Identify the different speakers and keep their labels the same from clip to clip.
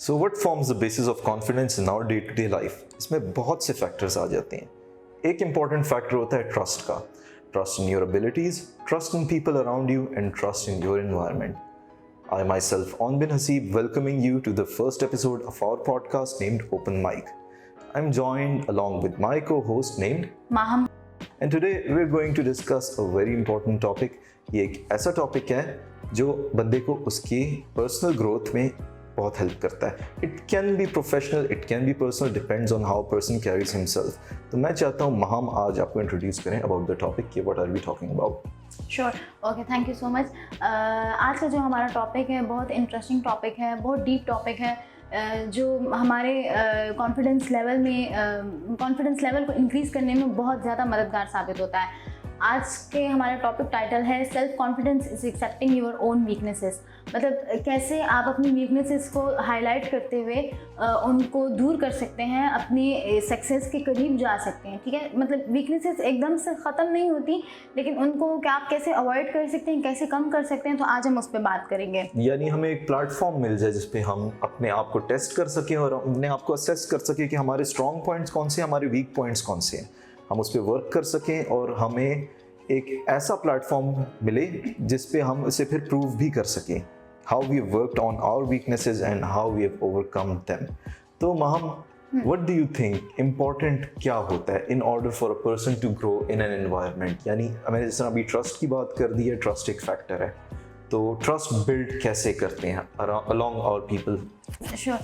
Speaker 1: So what forms the basis of confidence in our day to day life? इसमें बहुत से factors आ जाते हैं। एक इंपॉर्टेंट फैक्टर होता है ट्रस्ट का। Trust in your abilities, trust in people around you and trust in your environment. I myself, Onbin Haseeb, welcoming you to the first episode of our podcast named Open Mic. I'm joined along with my co-host named
Speaker 2: Maham.
Speaker 1: And today we're going to discuss a very important topic. ये एक ऐसा topic है जो बंदे को उसकी personal growth में बहुत हेल्प करता है। It can be professional, it can be personal, depends on how person carries himself. तो मैं चाहता हूँ महाम आज आपको इंट्रोड्यूस करें अबाउट द टॉपिक कि what are we talking about.
Speaker 2: Sure, okay, thank you so much. आज का जो हमारा टॉपिक है बहुत इंटरेस्टिंग टॉपिक है, बहुत डीप टॉपिक है, जो हमारे कॉन्फिडेंस लेवल को इंक्रीज़ करने में बहुत ज़्यादा मददगार साबित होता है। आज के हमारा टॉपिक टाइटल है self confidence is accepting your own weaknesses. मतलब कैसे आप अपनी वीकनेसेस को हाईलाइट करते हुए उनको दूर कर सकते हैं, अपनी सक्सेस के करीब जा सकते हैं। ठीक है, मतलब वीकनेसेस एकदम से ख़त्म नहीं होती, लेकिन उनको क्या आप कैसे अवॉइड कर सकते हैं, कैसे कम कर सकते हैं, तो आज हम उस पर बात करेंगे।
Speaker 1: यानी हमें एक प्लेटफॉर्म मिल जाए जिसपे हम अपने आप को टेस्ट कर सकें और अपने आप को असेस कर सकें कि हमारे स्ट्रॉन्ग पॉइंट्स कौन से हैं, हमारे वीक पॉइंट्स कौन से हैं, हम उस पर वर्क कर सकें और हमें एक ऐसा प्लेटफॉर्म मिले जिस पे हम इसे फिर प्रूव भी कर सकें how we worked on our weaknesses and how we have overcome them. तो महम, what do you think important क्या होता है in order for a person to grow in an environment? यानी मैंने जिस तरह अभी ट्रस्ट की बात कर दी है, ट्रस्ट एक फैक्टर है, तो ट्रस्ट बिल्ड कैसे करते हैं अलॉन्ग आवर पीपल?
Speaker 2: श्योर,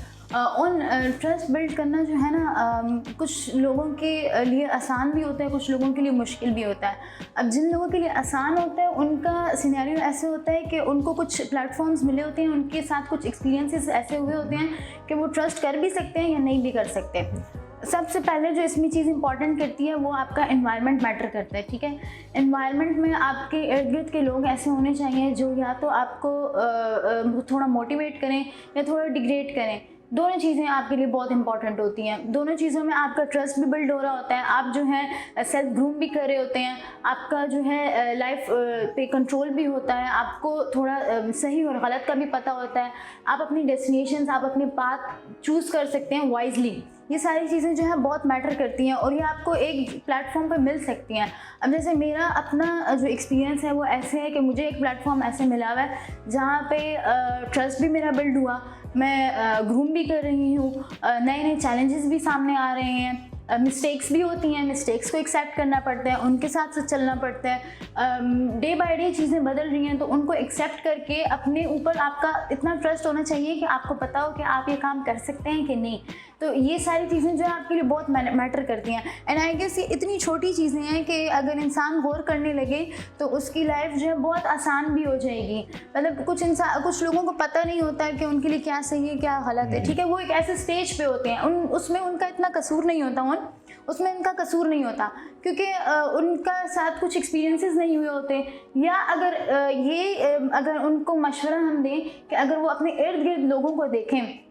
Speaker 2: उन ट्रस्ट बिल्ड करना जो है ना, कुछ लोगों के लिए आसान भी होता है, कुछ लोगों के लिए मुश्किल भी होता है। अब जिन लोगों के लिए आसान होता है उनका सिनेरियो ऐसे होता है कि उनको कुछ प्लेटफॉर्म्स मिले होते हैं, उनके साथ कुछ एक्सपीरियंसेस ऐसे हुए होते हैं कि वो ट्रस्ट कर भी सकते हैं या नहीं भी कर सकते। सबसे पहले जो इसमें चीज़ इंपॉर्टेंट करती है वो आपका एनवायरनमेंट मैटर करता है। ठीक है, एनवायरनमेंट में आपके इर्द गिर्द के लोग ऐसे होने चाहिए जो या तो आपको थोड़ा मोटिवेट करें या थोड़ा डिग्रेड करें। दोनों चीज़ें आपके लिए बहुत इंपॉर्टेंट होती हैं। दोनों चीज़ों में आपका ट्रस्ट भी बिल्ड हो रहा होता है, आप जो है सेल्फ ग्रूम भी कर रहे होते हैं, आपका जो है लाइफ पे कंट्रोल भी होता है, आपको थोड़ा सही और गलत का भी पता होता है, आप अपनी डेस्टिनेशंस, आप अपने पाथ चूज़ कर सकते हैं वाइजली। ये सारी चीज़ें जो है बहुत मैटर करती हैं और ये आपको एक प्लेटफॉर्म पर मिल सकती हैं। अब जैसे मेरा अपना जो एक्सपीरियंस है वो ऐसे है कि मुझे एक प्लेटफॉर्म ऐसे मिला हुआ है जहाँ पे ट्रस्ट भी मेरा बिल्ड हुआ, मैं ग्रूम भी कर रही हूँ, नए नए चैलेंजेस भी सामने आ रहे हैं, मिस्टेक्स भी होती हैं, मिस्टेक्स को एक्सेप्ट करना पड़ता है, उनके साथ साथ चलना पड़ता है। डे बाय डे चीज़ें बदल रही हैं तो उनको एक्सेप्ट करके अपने ऊपर आपका इतना ट्रस्ट होना चाहिए कि आपको पता हो कि आप ये काम कर सकते हैं कि नहीं। तो ये सारी चीज़ें जो है आपके लिए बहुत मैटर करती हैं। एंड आई गेस ये इतनी छोटी चीज़ें हैं कि अगर इंसान गौर करने लगे तो उसकी लाइफ जो है बहुत आसान भी हो जाएगी। मतलब कुछ लोगों को पता नहीं होता है कि उनके लिए क्या सही है क्या गलत है। ठीक है, वो एक ऐसे स्टेज पे होते हैं, उसमें उनका इतना कसूर नहीं होता, उसमें इनका कसूर नहीं होता क्योंकि उनका साथ कुछ एक्सपीरियंसेस नहीं हुए होते, या अगर उनको मशवरा हम दें कि अगर वो अपने इर्द गिर्द लोगों को देखें,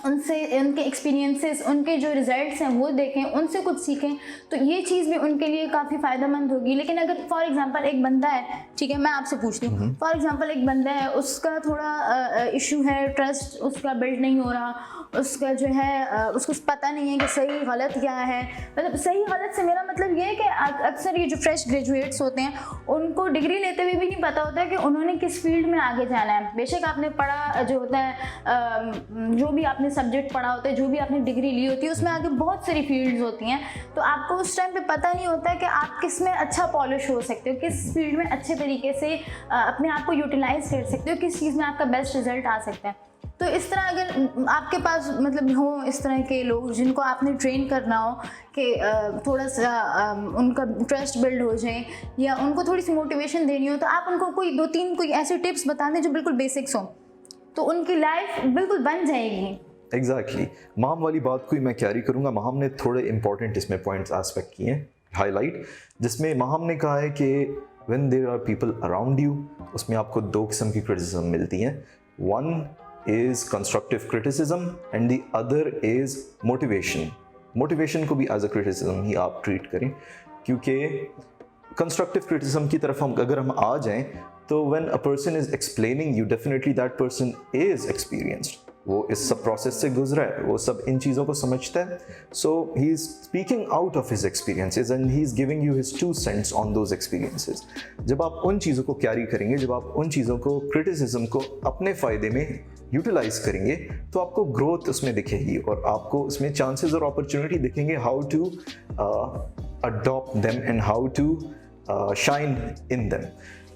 Speaker 2: उनसे उनके एक्सपीरियंसेस, उनके जो रिजल्ट्स हैं वो देखें, उनसे कुछ सीखें, तो ये चीज़ भी उनके लिए काफ़ी फ़ायदेमंद होगी। लेकिन अगर फॉर एग्जांपल एक बंदा है, ठीक है, मैं आपसे पूछती हूँ, फॉर एग्जांपल एक बंदा है, उसका थोड़ा इशू है, ट्रस्ट उसका बिल्ड नहीं हो रहा, उसका जो है उसको पता नहीं है कि सही गलत क्या है। मतलब सही गलत से मेरा मतलब ये है कि अक्सर ये जो फ्रेश ग्रेजुएट्स होते हैं उनको डिग्री लेते हुए भी नहीं पता होता है कि उन्होंने किस फील्ड में आगे जाना है। बेशक आपने पढ़ा जो होता है, जो भी आपने सब्जेक्ट पढ़ा होता है, जो भी आपने डिग्री ली होती है, उसमें आगे बहुत सारी फील्ड्स होती हैं, तो आपको उस टाइम पे पता नहीं होता है कि आप किस में अच्छा पॉलिश हो सकते हो, किस फील्ड में अच्छे तरीके से अपने आप को यूटिलाइज कर सकते हो, किस चीज़ में आपका बेस्ट रिजल्ट आ सकता है। तो इस तरह अगर आपके पास मतलब हो इस तरह के लोग जिनको आपने ट्रेन करना हो कि थोड़ा सा उनका ट्रस्ट बिल्ड हो जाए या उनको थोड़ी सी मोटिवेशन देनी हो, तो आप उनको कोई 2-3 कोई ऐसे टिप्स बता दें जो बिल्कुल बेसिक्स हों, तो उनकी लाइफ बिल्कुल बन जाएगी।
Speaker 1: एग्जैक्टली, माम वाली बात को ही मैं कैरी करूँगा। माम ने थोड़े इंपॉर्टेंट इसमें पॉइंट्स एस्पेक्ट किए हैं हाईलाइट, जिसमें माम ने कहा है कि when there are people around you, उसमें आपको 2 किस्म की क्रिटिसिज्म मिलती हैं। One is constructive criticism and the other is motivation. Motivation को भी as a criticism ही आप treat करें, क्योंकि constructive criticism की तरफ अगर हम आ जाएं तो when a person is explaining you, definitely that person is experienced. वो इस सब प्रोसेस से गुजरा है, वो सब इन चीज़ों को समझता है. So he is speaking out of his experiences and he is giving you his 2 cents on those experiences. जब आप उन चीज़ों को कैरी करेंगे, जब आप उन चीज़ों को, क्रिटिसिज्म को अपने फ़ायदे में यूटिलाइज करेंगे, तो आपको ग्रोथ उसमें दिखेगी और आपको उसमें चांसेस और अपॉर्चुनिटी दिखेंगे how to adopt them and how to shine in them.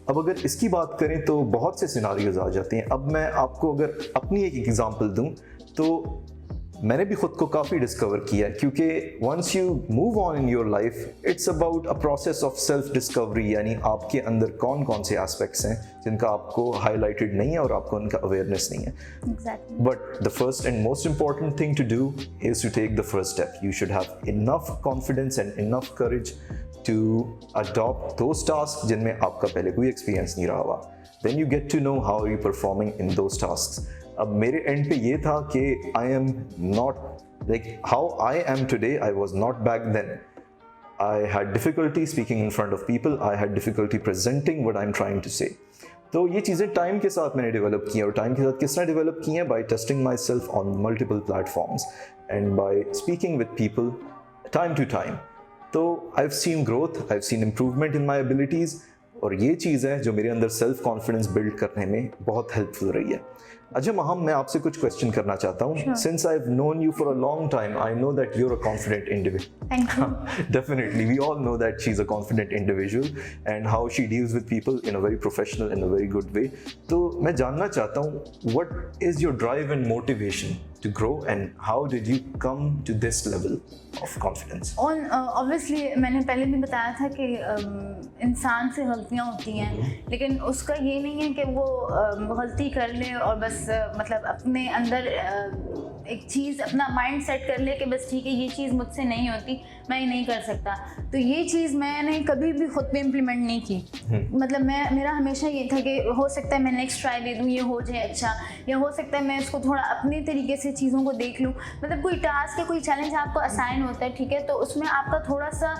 Speaker 1: अब अगर इसकी बात करें तो बहुत से सिनारियोज आ जाते हैं. अब मैं आपको अगर अपनी एक एग्जांपल दूं तो मैंने भी खुद को काफ़ी डिस्कवर किया है, क्योंकि once you move on in your life it's about a process of self discovery. यानी आपके अंदर कौन कौन से एस्पेक्ट्स हैं जिनका आपको हाईलाइटेड नहीं है और आपको उनका अवेयरनेस नहीं है. But the first and most important thing to do is to take the first step. You should have enough confidence and enough courage to adopt those tasks जिनमें आपका पहले कोई एक्सपीरियंस नहीं रहा हुआ. Then you get to know how are you performing in those tasks. अब मेरे and पे ये था कि I am not like how I am today, I was not back then. I had difficulty speaking in front of people. I had difficulty presenting what I'm trying to say. तो ये चीज़ें time के साथ मैंने develop की हैं और time के साथ किस तरह डेवलप की हैं? By testing myself on multiple platforms and by speaking with people time to time. तो I've seen growth, I've seen improvement in my abilities और ये चीज़ है जो मेरे अंदर सेल्फ कॉन्फिडेंस बिल्ड करने में बहुत हेल्पफुल रही है. अच्छा महम, मैं आपसे कुछ क्वेश्चन करना चाहता हूँ. Since I have known you for a long time, I know that you are a confident individual.
Speaker 2: Thank you.
Speaker 1: Definitely, we all know that she's a confident individual and how she deals with people in a very professional and a very good way. तो मैं जानना चाहता हूँ, what is your drive and motivation to grow and how did you come to this level of confidence?
Speaker 2: Obviously मैंने पहले भी बताया था कि इंसान से गलतियाँ होती हैं, लेकिन उसका ये नहीं है कि वो गलती कर ले और बस मतलब अपने अंदर एक चीज़ अपना माइंड सेट कर ले कि बस ठीक है ये चीज़ मुझसे नहीं होती, मैं ये नहीं कर सकता. तो ये चीज़ मैंने कभी भी खुद पे इम्प्लीमेंट नहीं की. मतलब मेरा हमेशा ये था कि हो सकता है मैं नेक्स्ट ट्राई दे दूँ, ये हो जाए अच्छा, या हो सकता है मैं इसको थोड़ा अपने तरीके से चीज़ों को देख लूँ. मतलब कोई टास्क या कोई चैलेंज आपको असाइन होता है, ठीक है, तो उसमें आपका थोड़ा सा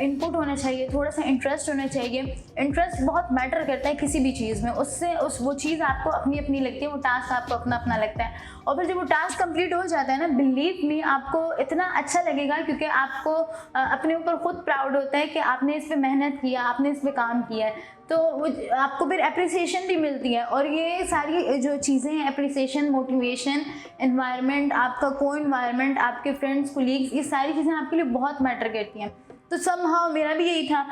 Speaker 2: इनपुट होना चाहिए, थोड़ा सा इंटरेस्ट होना चाहिए. इंटरेस्ट बहुत मैटर करता है किसी भी चीज़ में. उससे वो चीज़ आपको अपनी अपनी लगती है, वो टास्क आपको अपना अपना लगता है. और फिर जब वो टास्क कंप्लीट हो जाता है ना, बिलीव मी, आपको इतना अच्छा लगेगा क्योंकि आपको अपने ऊपर खुद प्राउड होता है कि आपने इस पे मेहनत किया, आपने इस पे काम किया है. तो वो आपको फिर अप्रिसिएशन भी मिलती है. और ये सारी जो चीज़ें हैं, अप्रिसिएशन, मोटिवेशन, एनवायरनमेंट, आपका को एनवायरनमेंट, आपके फ्रेंड्स, कोलीग्स, ये सारी चीज़ें आपके लिए बहुत मैटर करती हैं. तो समहाउ मेरा भी यही था.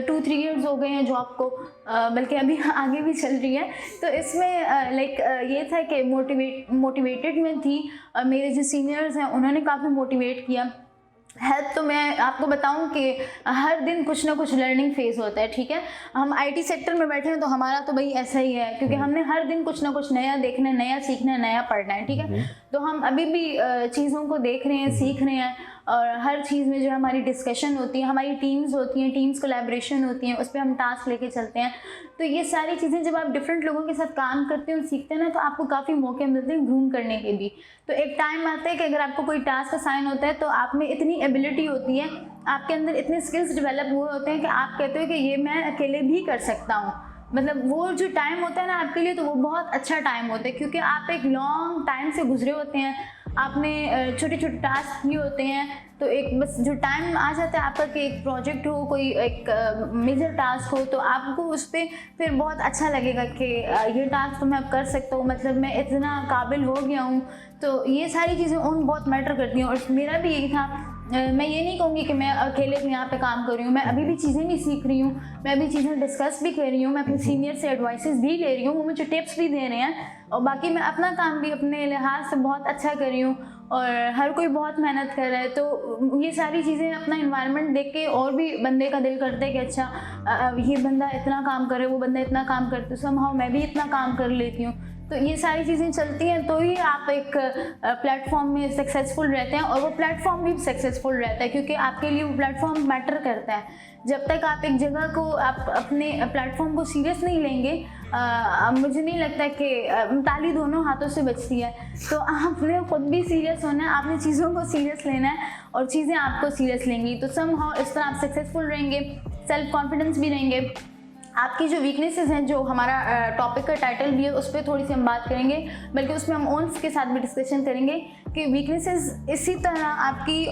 Speaker 2: 2-3 इयर्स हो गए हैं जॉब को, बल्कि अभी आगे भी चल रही है. तो इसमें ये था कि मोटिवेटेड में थी. मेरे जो सीनियर्स हैं उन्होंने काफ़ी मोटिवेट किया. हेल्प तो मैं आपको बताऊं कि हर दिन कुछ ना कुछ लर्निंग फेज होता है, ठीक है. हम आईटी सेक्टर में बैठे हैं तो हमारा तो भाई ऐसा ही है, क्योंकि हमने हर दिन कुछ ना कुछ नया देखना है, नया सीखना है, नया पढ़ना है, ठीक है. तो हम अभी भी चीज़ों को देख रहे हैं, सीख रहे हैं. और हर चीज़ में जो हमारी डिस्कशन होती है, हमारी टीम्स होती हैं, टीम्स कोलैबोरेशन होती हैं, उस पर हम टास्क लेके चलते हैं. तो ये सारी चीज़ें जब आप डिफरेंट लोगों के साथ काम करते हैं और सीखते हैं ना, तो आपको काफ़ी मौके मिलते हैं ग्रूम करने के भी. तो एक टाइम आता है कि अगर आपको कोई टास्क असाइन होता है तो आप में इतनी एबिलिटी होती है, आपके अंदर इतने स्किल्स डेवलप हुए होते हैं कि आप कहते हो कि ये मैं अकेले भी कर सकता हूँ. मतलब वो जो टाइम होता है ना आपके लिए, तो वो बहुत अच्छा टाइम होता है, क्योंकि आप एक लॉन्ग टाइम से गुजरे होते हैं, आपने छोटे छोटे टास्क किए होते हैं. तो एक बस जो टाइम आ जाता है आपका कि एक प्रोजेक्ट हो, कोई एक मेजर टास्क हो, तो आपको उस पर फिर बहुत अच्छा लगेगा कि ये टास्क तो मैं अब कर सकता हूँ, मतलब मैं इतना काबिल हो गया हूँ. तो ये सारी चीज़ें उन बहुत मैटर करती हैं. और मेरा भी यही था. मैं ये नहीं कहूँगी कि मैं अकेले यहाँ पे काम कर रही हूँ. मैं अभी भी चीज़ें भी सीख रही हूँ, मैं अभी चीज़ें डिस्कस भी कर रही हूँ, मैं अपने सीनियर से एडवाइसेस भी ले रही हूँ, वो मुझे टिप्स भी दे रहे हैं. और बाकी मैं अपना काम भी अपने लिहाज से बहुत अच्छा कर रही हूँ और हर कोई बहुत मेहनत कर रहा है. तो ये सारी चीज़ें, अपना इन्वायरमेंट देख के और भी बंदे का दिल करता है कि अच्छा ये बंदा इतना काम करे, वो बंदा इतना काम करते, समहाउ मैं भी इतना काम कर लेती हूँ. तो ये सारी चीज़ें चलती हैं तो ही आप एक प्लेटफॉर्म में सक्सेसफुल रहते हैं. और वो प्लेटफॉर्म भी सक्सेसफुल रहता है क्योंकि आपके लिए वो प्लेटफॉर्म मैटर करता है. जब तक आप एक जगह को, आप अपने प्लेटफॉर्म को सीरियस नहीं लेंगे, मुझे नहीं लगता कि ताली दोनों हाथों से बचती है. तो आपने खुद भी सीरियस होना है, आपने चीज़ों को सीरियस लेना है और चीज़ें आपको सीरियस लेंगी. तो समहाउ इस तरह आप सक्सेसफुल रहेंगे, सेल्फ कॉन्फिडेंस भी रहेंगे. आपकी जो वीकनेसेस हैं, जो हमारा टॉपिक का टाइटल भी है, उस पर थोड़ी सी हम बात करेंगे, बल्कि उसमें हम ओन्स के साथ भी डिस्कशन करेंगे कि वीकनेसेस इसी तरह आपकी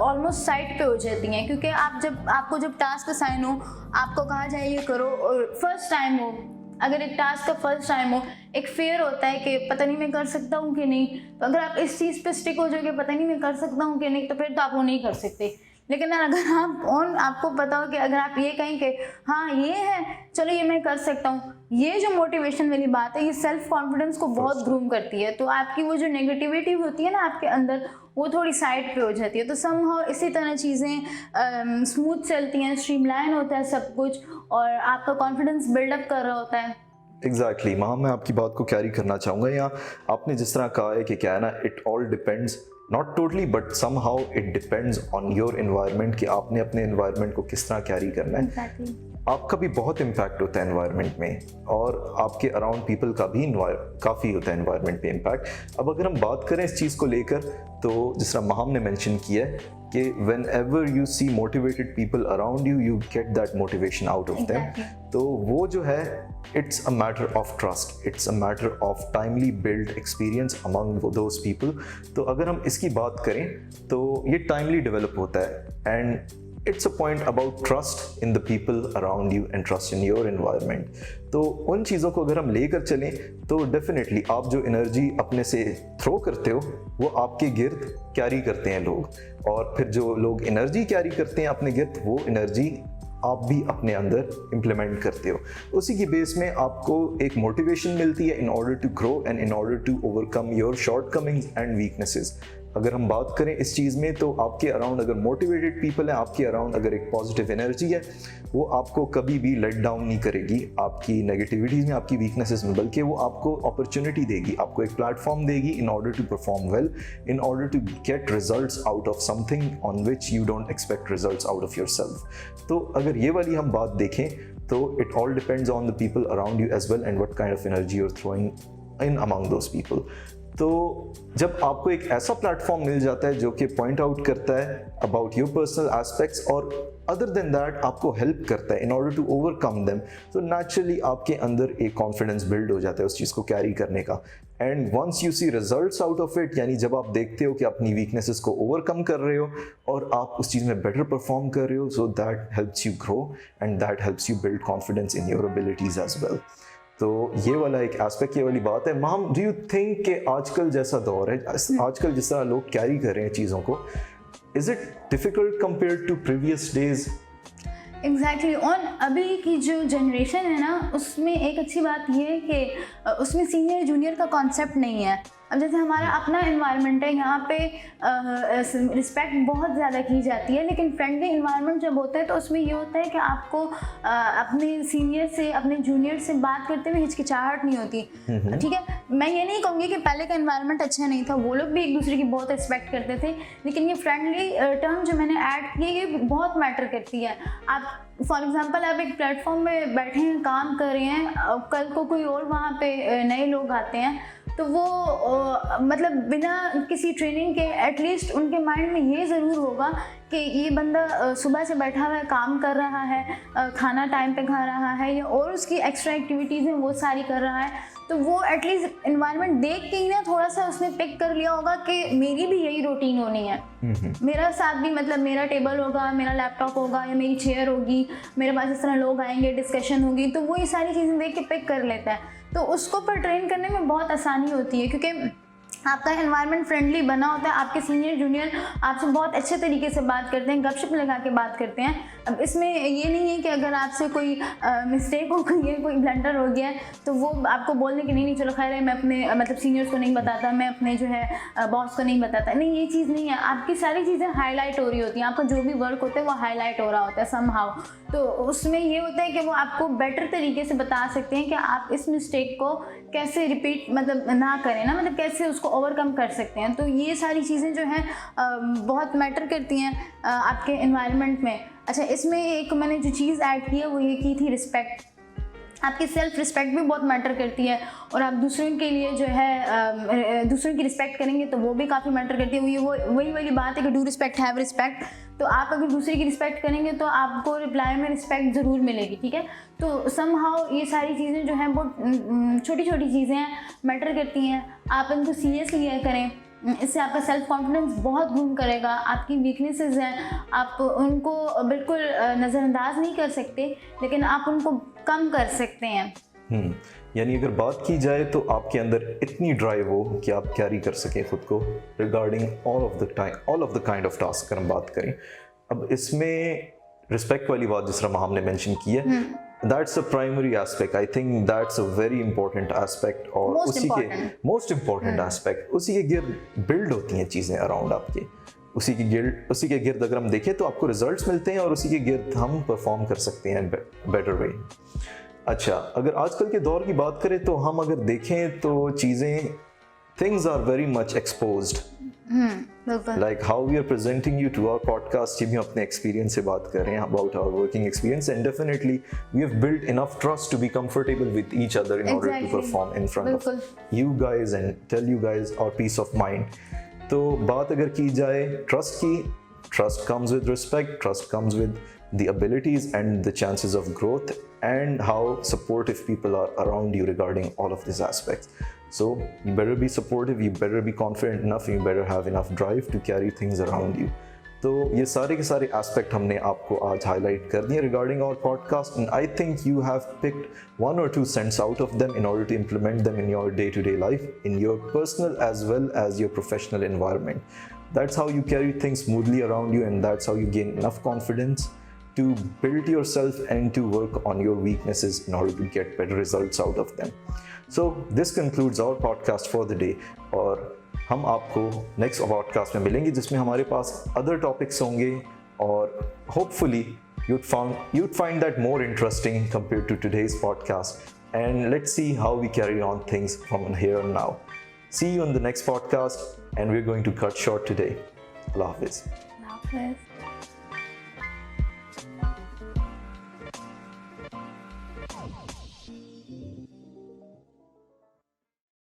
Speaker 2: ऑलमोस्ट साइड पे हो जाती हैं। क्योंकि आपको जब टास्क असाइन हो, आपको कहा जाए ये करो, फर्स्ट टाइम हो, अगर एक टास्क का फर्स्ट टाइम हो, एक फेयर होता है कि पता नहीं मैं कर सकता हूँ कि नहीं। तो अगर आप इस चीज़ पे स्टिक हो जाओगे, पता नहीं मैं कर सकता हूँ कि नहीं, तो फिर तो आप वो नहीं कर सकते। लेकिन अगर आपको पता हो कि अगर आप ये कहें कि हाँ ये है, चलो ये मैं कर सकता हूँ, ये जो मोटिवेशन वाली बात है, ये सेल्फ कॉन्फिडेंस को बहुत ग्रूम करती है। तो आपकी वो जो नेगेटिविटी होती है ना आपके अंदर, वो थोड़ी साइड पे हो जाती है। तो समहाउ इसी तरह चीज़ें स्मूथ चलती हैं, स्ट्रीमलाइन होता है सब कुछ, और आपका कॉन्फिडेंस बिल्डअप कर रहा होता है।
Speaker 1: एग्जैक्टली मैं आपकी बात को कैरी करना चाहूँगा। यहाँ आपने जिस तरह कहा है कि क्या है ना, it all depends, not totally but somehow it depends on your environment, कि आपने अपने एनवायरनमेंट को किस तरह कैरी करना है।
Speaker 2: Exactly.
Speaker 1: आपका भी बहुत इम्पैक्ट होता है एनवायरनमेंट में, और आपके अराउंड पीपल का भी काफ़ी होता है एनवायरनमेंट पे इम्पैक्ट। अब अगर हम बात करें इस चीज़ को लेकर, तो जिस तरह महाम ने मेंशन किया है कि whenever you see motivated people around you, you get that motivation out of them. तो वो जो है, it's a matter of trust, it's a matter of timely build experience among those people. तो अगर हम इसकी बात करें तो ये टाइमली डेवलप होता है, and it's a point about trust in the people around you and trust in your environment. तो उन चीज़ों को अगर हम लेकर चलें तो डेफिनेटली आप जो एनर्जी अपने से थ्रो करते हो, वो आपके गिर्द कैरी करते हैं लोग, और फिर जो लोग एनर्जी कैरी करते हैं अपने गिर्द, वो एनर्जी आप भी अपने अंदर इम्प्लीमेंट करते हो। उसी की बेस में आपको एक मोटिवेशन मिलती है in order to grow and in order to overcome your shortcomings and weaknesses. अगर हम बात करें इस चीज़ में, तो आपके अराउंड अगर मोटिवेटेड पीपल है, आपके अराउंड अगर एक पॉजिटिव एनर्जी है, वो आपको कभी भी लेट डाउन नहीं करेगी आपकी नेगेटिविटीज़ में, आपकी वीकनेसेस में, बल्कि वो आपको अपॉर्चुनिटी देगी, आपको एक प्लेटफॉर्म देगी in order to perform well, in order to get results out of something on which you don't expect results out of yourself. तो अगर ये वाली हम बात देखें तो it all depends on the people around you as well, and what kind of energy you are throwing in among those people. तो जब आपको एक ऐसा प्लेटफॉर्म मिल जाता है जो कि पॉइंट आउट करता है अबाउट योर पर्सनल एस्पेक्ट्स, और अदर देन दैट आपको हेल्प करता है in order to overcome them, तो नेचुरली आपके अंदर एक कॉन्फिडेंस बिल्ड हो जाता है उस चीज़ को कैरी करने का। And once you see results out of it, यानी जब आप देखते हो कि अपनी वीकनेसेस को ओवरकम कर रहे हो और आप उस चीज़ में बेटर परफॉर्म कर रहे हो, so that helps you grow and that helps you build confidence in your abilities as well. तो ये वाला एक एस्पेक्ट, ये वाली बात है। माम, डू यू थिंक कि आजकल जैसा दौर है, आजकल जिस तरह लोग कैरी कर रहे हैं चीज़ों को, is it difficult compared to previous days?
Speaker 2: Exactly. और अभी की जो जनरेशन है ना, उसमें एक अच्छी बात ये है कि उसमें सीनियर जूनियर का कॉन्सेप्ट नहीं है। अब जैसे हमारा अपना इन्वायरमेंट है, यहाँ पे रिस्पेक्ट बहुत ज़्यादा की जाती है, लेकिन फ्रेंडली इन्वायरमेंट जब होता है तो उसमें ये होता है कि आपको अपने सीनियर से, अपने जूनियर से बात करते हुए हिचकिचाहट नहीं होती। ठीक है, मैं ये नहीं कहूँगी कि पहले का इन्वायरमेंट अच्छा नहीं था, वो लोग भी एक दूसरे की बहुत रिस्पेक्ट करते थे, लेकिन ये फ्रेंडली टर्म जो मैंने ऐड की है, ये बहुत मैटर करती है। आप फॉर एग्जांपल आप एक प्लेटफॉर्म में बैठे हैं, काम कर रहे हैं, कल को कोई और वहाँ पे नए लोग आते हैं, तो वो मतलब बिना किसी ट्रेनिंग के एटलीस्ट उनके माइंड में ये ज़रूर होगा कि ये बंदा सुबह से बैठा हुआ है, काम कर रहा है, खाना टाइम पे खा रहा है, या और उसकी एक्स्ट्रा एक्टिविटीज़ हैं वो सारी कर रहा है। तो वो एटलीस्ट इन्वायरमेंट देख के ही ना थोड़ा सा उसने पिक कर लिया होगा कि मेरी भी यही रूटीन होनी है, मेरा साथ भी, मतलब मेरा टेबल होगा, मेरा लैपटॉप होगा, या मेरी चेयर होगी, मेरे पास इस तरह लोग आएंगे, डिस्कशन होगी, तो वो ये सारी चीज़ें देख के पिक कर लेता है। तो उसको पर ट्रेन करने में बहुत आसानी होती है, क्योंकि आपका एनवायरनमेंट फ्रेंडली बना होता है, आपके सीनियर जूनियर आपसे बहुत अच्छे तरीके से बात करते हैं, गपशप लगा के बात करते हैं। अब इसमें ये नहीं है कि अगर आपसे कोई मिस्टेक हो गई है, कोई ब्लंडर हो गया है, तो वो आपको बोलने की नहीं चलो खैर है, मैं अपने मतलब सीनियर्स को नहीं बताता, मैं अपने जो है बॉस को नहीं बताता, नहीं, ये चीज़ नहीं है। आपकी सारी चीज़ें हाईलाइट हो रही होती हैं, आपका जो भी वर्क होता है वो हाईलाइट हो रहा होता है समहाउ। तो उसमें ये होता है कि वो आपको बेटर तरीके से बता सकते हैं कि आप इस मिस्टेक को कैसे रिपीट मतलब ना करें ना, मतलब कैसे उसको ओवरकम कर सकते हैं। तो ये सारी चीज़ें जो हैं बहुत मैटर करती हैं आपके एनवायरनमेंट में। अच्छा, इसमें एक मैंने जो चीज़ ऐड की है वो ये की थी रिस्पेक्ट। आपकी सेल्फ रिस्पेक्ट भी बहुत मैटर करती है, और आप दूसरों के लिए जो है दूसरों की रिस्पेक्ट करेंगे तो वो भी काफ़ी मैटर करती है। वही वाली बात है कि डू रिस्पेक्ट हैव रिस्पेक्ट। तो आप अगर दूसरे की रिस्पेक्ट करेंगे तो आपको रिप्लाई में रिस्पेक्ट ज़रूर मिलेगी, ठीक है। तो समहाउ ये सारी चीज़ें जो हैं बहुत छोटी छोटी चीज़ें हैं, मैटर करती हैं। आप इनको सीरियसली लिया करें, इससे आपका सेल्फ कॉन्फिडेंस बहुत ग्रूम करेगा। आपकी वीकनेसेस हैं, आप उनको बिल्कुल नज़रअंदाज नहीं कर सकते, लेकिन आप उनको कम कर सकते हैं।
Speaker 1: यानी अगर बात की जाए तो आपके अंदर इतनी ड्राइव हो कि आप कैरी कर सकें खुद को regarding all of the kind of task अगर हम बात करें। अब इसमें रिस्पेक्ट वाली बात जिस तरह हमने मेंशन की है, that's a primary aspect. I think that's a very important aspect, और उसी के मोस्ट इंपॉर्टेंट एस्पेक्ट, उसी के गिर्द बिल्ड होती हैं चीज़ें अराउंड आपके। उसी के गिर्द अगर हम देखें तो आपको रिजल्ट्स मिलते हैं, और उसी के गिर्द हम परफॉर्म कर सकते हैं बेटर वे। अच्छा, अगर आजकल के दौर की बात करें तो हम अगर देखें तो चीज़ें things are very much exposed, like how we are presenting you to our podcast. ये भी अपने एक्सपीरियंस से बात कर रहे हैं about our working experience, and definitely we have built enough trust to be comfortable with each other in order to perform in front of you guys and tell you guys our peace of mind. तो बात अगर की जाए trust की, trust comes with respect, trust comes with the abilities and the chances of growth, and how supportive people are around you regarding all of these aspects. So you better be supportive, you better be confident enough, you better have enough drive to carry things around you. तो ये सारे के सारे aspect हमने आपको आज highlight कर दिए regarding our podcast, and I think you have picked 1 or 2 cents out of them in order to implement them in your day-to-day life, in your personal as well as your professional environment. That's how you carry things smoothly around you, and that's how you gain enough confidence to build yourself and to work on your weaknesses in order to get better results out of them. So this concludes our podcast for the day, और हम आपको next podcast में मिलेंगे जिसमें हमारे पास other topics होंगे, और hopefully you'd find that more interesting compared to today's podcast, and let's see how we carry on things from here on now. See you on the next podcast, and we're going to cut short today. Allah Hafiz.
Speaker 2: Allah Hafiz.